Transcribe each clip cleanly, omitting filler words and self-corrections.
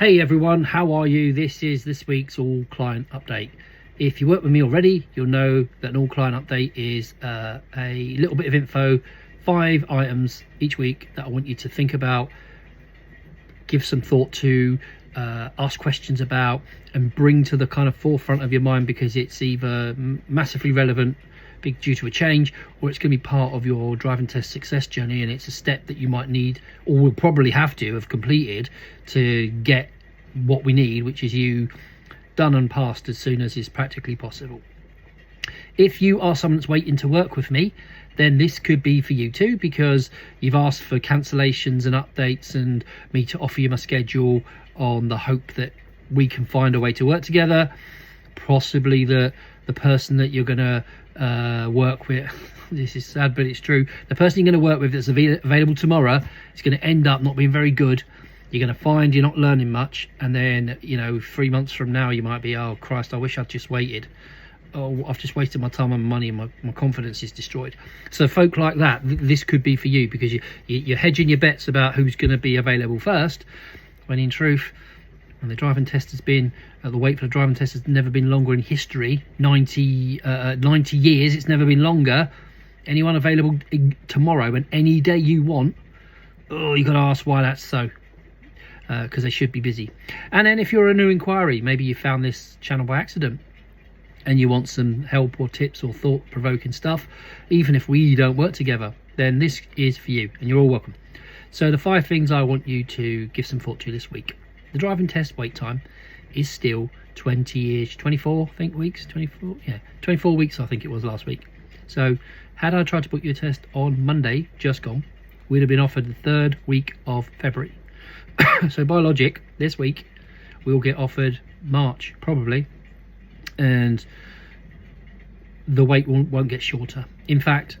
Hey everyone, how are you? This is this week's all client update. If you work with me already, you'll know that an all client update is a little bit of info, 5 items each week that I want you to think about, give some thought to, ask questions about, and bring to the kind of forefront of your mind, because it's either massively relevant due to a change, or it's going to be part of your driving test success journey, and it's a step that you might need or will probably have to have completed to get what we need, which is you done and passed as soon as is practically possible. If you are someone that's waiting to work with me, then this could be for you too, because you've asked for cancellations and updates and me to offer you my schedule on the hope that we can find a way to work together. Possibly the person that you're going to work with, this is sad but it's true, the person you're going to work with that's available tomorrow is going to end up not being very good. You're going to find you're not learning much, and then 3 months from now you might be, oh Christ, I wish I'd just waited. Oh, I've just wasted my time and my money, and my confidence is destroyed. So folk like that, this could be for you, because you're hedging your bets about who's going to be available first, when in truth, when the driving test has been, the wait for the driving test has never been longer in history. 90 years, it's never been longer. Anyone available tomorrow and any day you want, oh, you got to ask why that's so, because they should be busy. And then if you're a new inquiry, maybe you found this channel by accident and you want some help or tips or thought-provoking stuff, even if we don't work together, then this is for you, and you're all welcome. So the 5 things I want you to give some thought to this week. The driving test wait time is still 20-ish, 24, I think, weeks, 24, yeah, 24 weeks I think it was last week. So had I tried to book your test on Monday, just gone, we'd have been offered the 3rd week of February. So by logic, this week we'll get offered March, probably, and the wait won't get shorter. In fact,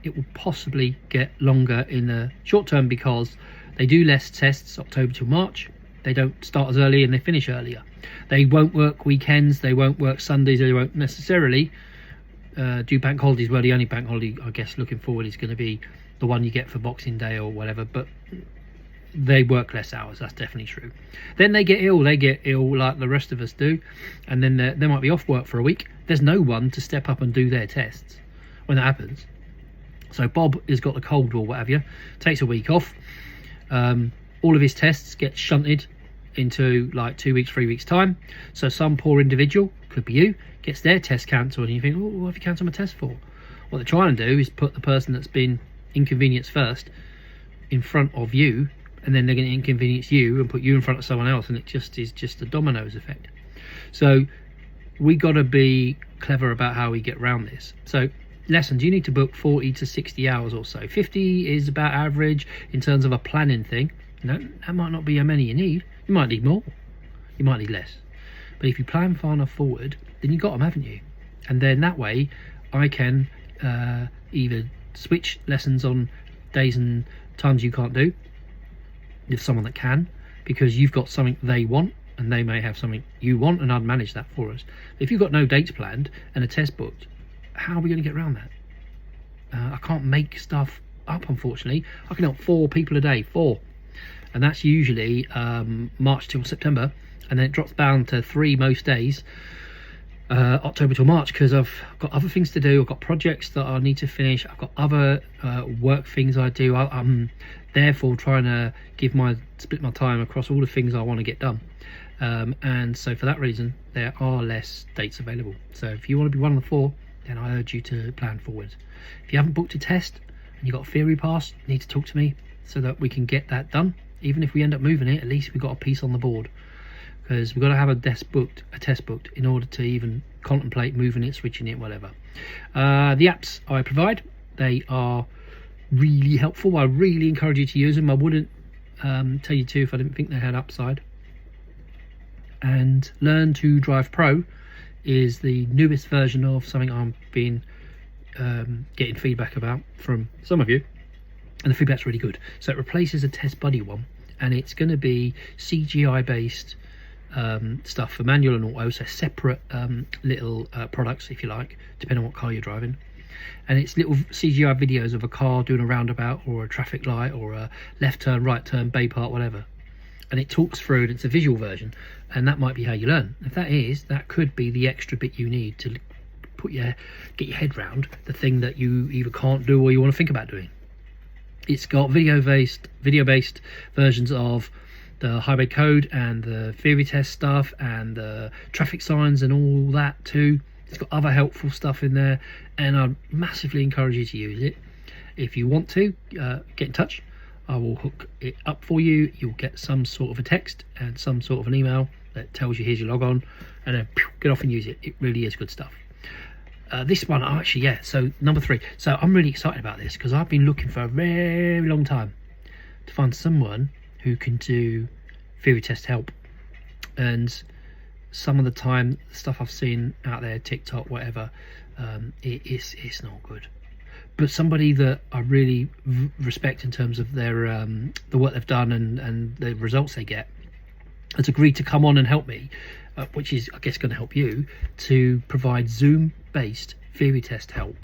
it will possibly get longer in the short term, because they do less tests October to March. They don't start as early and they finish earlier. They won't work weekends, they won't work Sundays, they won't necessarily do bank holidays. Well, the only bank holiday I guess looking forward is going to be the one you get for Boxing Day or whatever, but they work less hours, that's definitely true. Then they get ill like the rest of us do, and then they might be off work for a week. There's no one to step up and do their tests when that happens. So Bob has got the cold or whatever, takes a week off. All of his tests get shunted into like 2 weeks, 3 weeks time. So some poor individual, could be you, gets their test cancelled, and you think, oh, what have you cancelled my test for? What they're trying to do is put the person that's been inconvenienced first in front of you, and then they're going to inconvenience you and put you in front of someone else, and it just is just a dominoes effect. So we got to be clever about how we get around this. So lessons, you need to book 40 to 60 hours or so. 50 is about average in terms of a planning thing. That might not be how many you need. You might need more, you might need less, but if you plan far enough forward, then you got them, haven't you? And then that way I can either switch lessons on days and times you can't do with someone that can, because you've got something they want and they may have something you want, and I'd manage that for us. If you've got no dates planned and a test booked, how are we going to get around that? I can't make stuff up, unfortunately. I can help 4 people a day, 4, and that's usually March till September, and then it drops down to 3 most days, October till March, because I've got other things to do. I've got projects that I need to finish, I've got other work things I do. I'm therefore trying to split my time across all the things I want to get done, and so for that reason there are less dates available. So if you want to be one of the 4, then I urge you to plan forward. If you haven't booked a test and you've got a theory pass, you need to talk to me so that we can get that done. Even if we end up moving it, at least we've got a piece on the board, because we've got to have a test booked in order to even contemplate moving it, switching it, whatever. The apps I provide, they are really helpful. I really encourage you to use them. I wouldn't tell you to if I didn't think they had upside. And Learn to Drive Pro is the newest version of something I'm been getting feedback about from some of you, and the feedback's really good. So it replaces a Test Buddy one, and it's going to be CGI based stuff for manual and auto, so separate little products, if you like, depending on what car you're driving. And it's little CGI videos of a car doing a roundabout or a traffic light or a left turn, right turn, bay part, whatever. and it talks through it. It's a visual version, and that might be how you learn. If that could be the extra bit you need to get your head round the thing that you either can't do or you want to think about doing. It's got video based versions of the highway code and the theory test stuff and the traffic signs and all that too. It's got other helpful stuff in there, and I massively encourage you to use it. If you want to get in touch, I will hook it up for you. You'll get some sort of a text and some sort of an email that tells you here's your log on, and then get off and use it. It really is good stuff. This one, so number 3. So I'm really excited about this because I've been looking for a very long time to find someone who can do theory test help. And some of the time, stuff I've seen out there, TikTok, whatever, it's not good. But somebody that I really respect in terms of their the work they've done and the results they get has agreed to come on and help me, which is, I guess, going to help you to provide Zoom-based theory test help.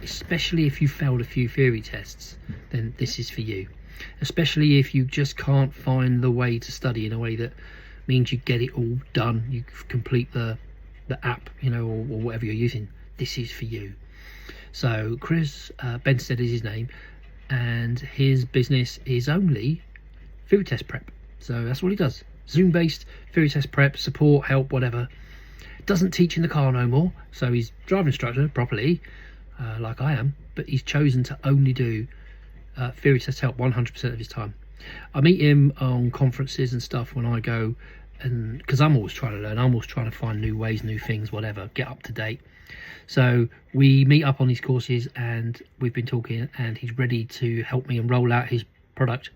Especially if you failed a few theory tests, then this is for you. Especially if you just can't find the way to study in a way that means you get it all done, you complete the app, or whatever you're using. This is for you. So Chris Bensted is his name, and his business is only theory test prep. So that's all he does. Zoom-based theory test prep, support, help, whatever. Doesn't teach in the car no more, so he's driving instructor properly, like I am, but he's chosen to only do theory test help 100% of his time. I meet him on conferences and stuff when I go, and because I'm always trying to learn, I'm always trying to find new ways, new things, whatever, get up to date. So we meet up on these courses, and we've been talking, and he's ready to help me and roll out his product.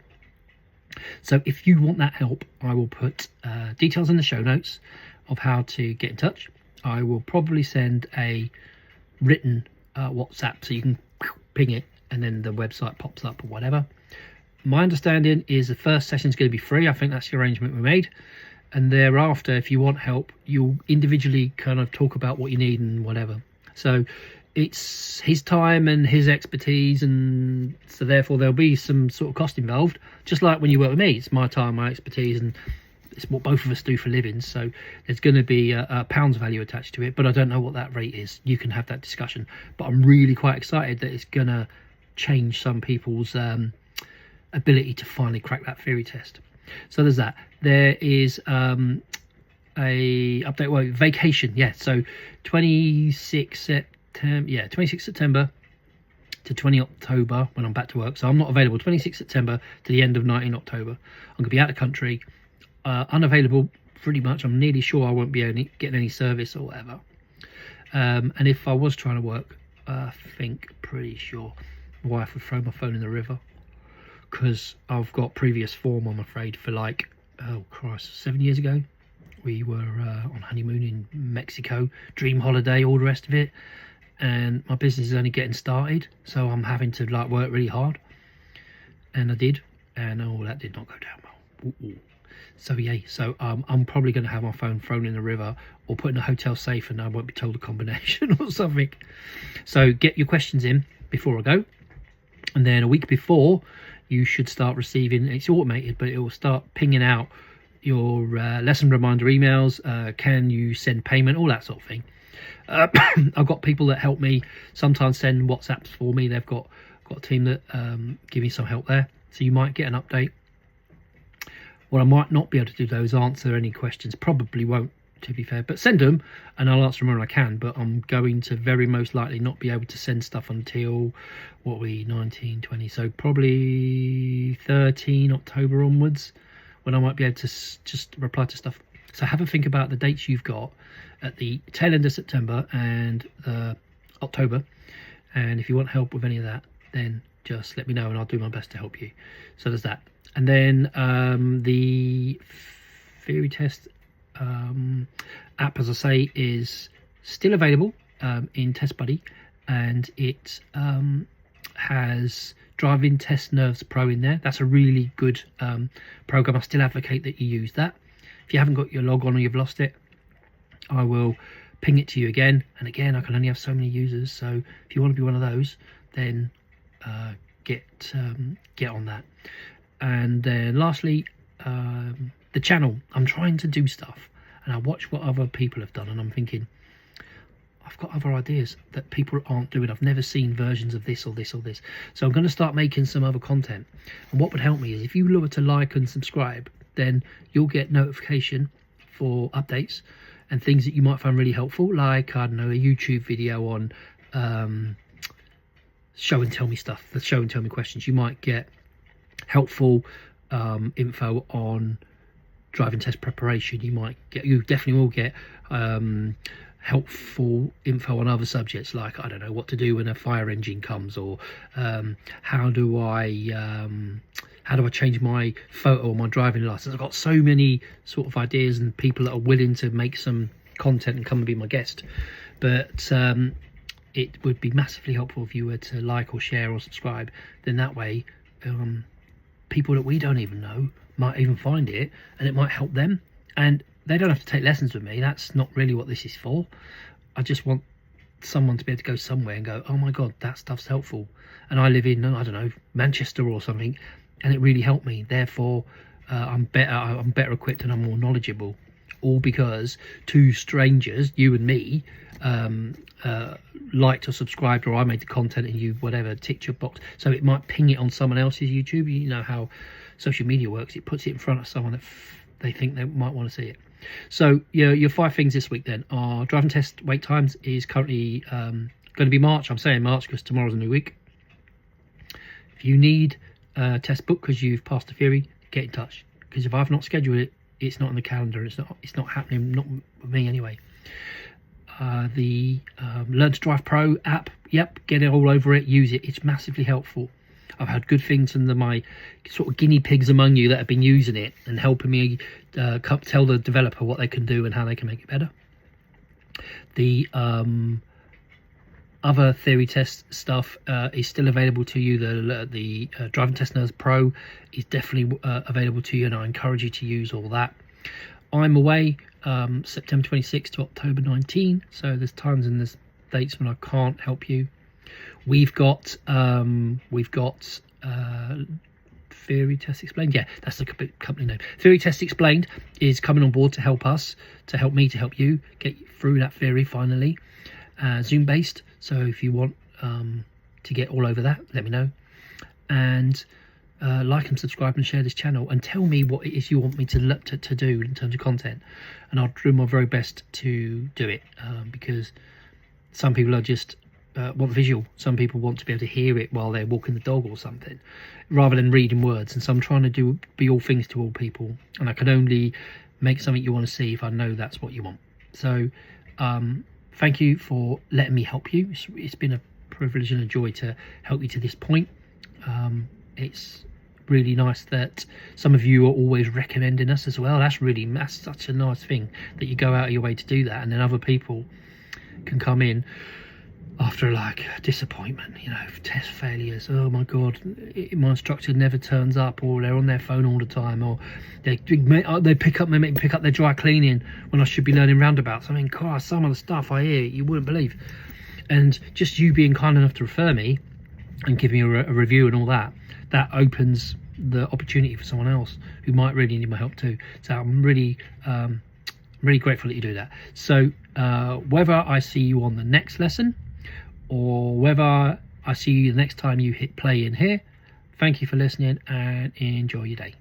So if you want that help, I will put details in the show notes of how to get in touch. I will probably send a written WhatsApp so you can ping it and then the website pops up or whatever. My understanding is the first session is going to be free. I think that's the arrangement we made. And thereafter, if you want help, you'll individually kind of talk about what you need and whatever. So it's his time and his expertise, and so therefore there'll be some sort of cost involved. Just like when you work with me, it's my time, my expertise, and it's what both of us do for livings. So there's going to be a pounds value attached to it, but I don't know what that rate is. You can have that discussion. But I'm really quite excited that it's going to change some people's ability to finally crack that theory test. So there's that. There is a update, vacation. Yeah, so 26 September to 20 October when I'm back to work. So I'm not available 26 September to the end of 19 October. I'm going to be out of the country, unavailable pretty much. I'm nearly sure I won't be getting any service or whatever. And if I was trying to work, pretty sure my wife would throw my phone in the river, because I've got previous form, I'm afraid, for 7 years ago. We were on honeymoon in Mexico, dream holiday, all the rest of it, and my business is only getting started, so I'm having to work really hard, and I did, and that did not go down well. So I'm probably going to have my phone thrown in the river or put in a hotel safe, and I won't be told a combination or something. So get your questions in before I go, and then a week before you should start receiving, it's automated, but it will start pinging out your lesson reminder emails. Can you send payment, all that sort of thing. I've got people that help me sometimes send WhatsApps for me. They've got a team that give me some help there, so you might get an update. What I might not be able to do though is answer any questions. Probably won't, to be fair, but send them and I'll answer them when I can. But I'm going to very most likely not be able to send stuff until 19, 20, so probably 13 October onwards, when I might be able to just reply to stuff. So have a think about the dates you've got at the tail end of September and October, and if you want help with any of that, then just let me know and I'll do my best to help you. So there's that. And then the theory test app, as I say, is still available in Test Buddy, and it has Driving Test Nerves Pro in there. That's a really good program. I still advocate that you use that. If you haven't got your log on or you've lost it, I will ping it to you again and again. I can only have so many users, so if you want to be one of those, then get on that. And then lastly, the channel. I'm trying to do stuff, and I watch what other people have done, and I'm thinking, I've got other ideas that people aren't doing. I've never seen versions of this or this or this. So I'm going to start making some other content. And what would help me is if you were to like and subscribe, then you'll get notification for updates and things that you might find really helpful, like, I don't know, a YouTube video on show and tell me stuff, the show and tell me questions. You might get helpful info on driving test preparation. You definitely will get helpful info on other subjects, like, I don't know, what to do when a fire engine comes, or how do I change my photo on my driving license. I've got so many sort of ideas and people that are willing to make some content and come and be my guest. But it would be massively helpful if you were to like or share or subscribe. Then that way people that we don't even know might even find it, and it might help them. And they don't have to take lessons with me. That's not really what this is for. I just want someone to be able to go somewhere and go, oh my god, that stuff's helpful. And I live in, I don't know, Manchester or something, and it really helped me. Therefore I'm better equipped and I'm more knowledgeable, all because two strangers, you and me, liked or subscribed, or I made the content and you whatever ticked your box, so it might ping it on someone else's YouTube. You know how social media works. It puts it in front of someone that they think they might want to see it. So your 5 things this week then are: driving test wait times is currently going to be March. I'm saying March because tomorrow's a new week. If you need a test book because you've passed the theory, get in touch, because if I've not scheduled it, it's not on the calendar. It's not happening, not with me anyway. The Learn to Drive Pro app, yep, get it all over it, use it. It's massively helpful. I've had good things from my sort of guinea pigs among you that have been using it and helping me tell the developer what they can do and how they can make it better. The other theory test stuff is still available to you. The Driving Test Nerds Pro is definitely available to you, and I encourage you to use all that. I'm away September 26 to October 19, so there's times and there's dates when I can't help you. We've got Theory Test Explained. Yeah, that's the company name. Theory Test Explained is coming on board to help us, to help me, to help you get through that theory finally. Zoom based, so if you want to get all over that, let me know. And like and subscribe and share this channel, and tell me what it is you want me to do in terms of content, and I'll do my very best to do it, because some people are just want visual. Some people want to be able to hear it while they're walking the dog or something, rather than reading words. And so I'm trying to be all things to all people, and I can only make something you want to see if I know that's what you want. So thank you for letting me help you. It's been a privilege and a joy to help you to this point. It's really nice that some of you are always recommending us as well. That's such a nice thing that you go out of your way to do that, and then other people can come in after like disappointment, test failures. Oh my god, my instructor never turns up, or they're on their phone all the time, or they pick up their dry cleaning when I should be learning roundabouts. I mean, God, some of the stuff I hear you wouldn't believe. And just you being kind enough to refer me and give me a review and all that opens the opportunity for someone else who might really need my help too. So I'm really grateful that you do that. So whether I see you on the next lesson, or whether I see you the next time you hit play in here, thank you for listening and enjoy your day.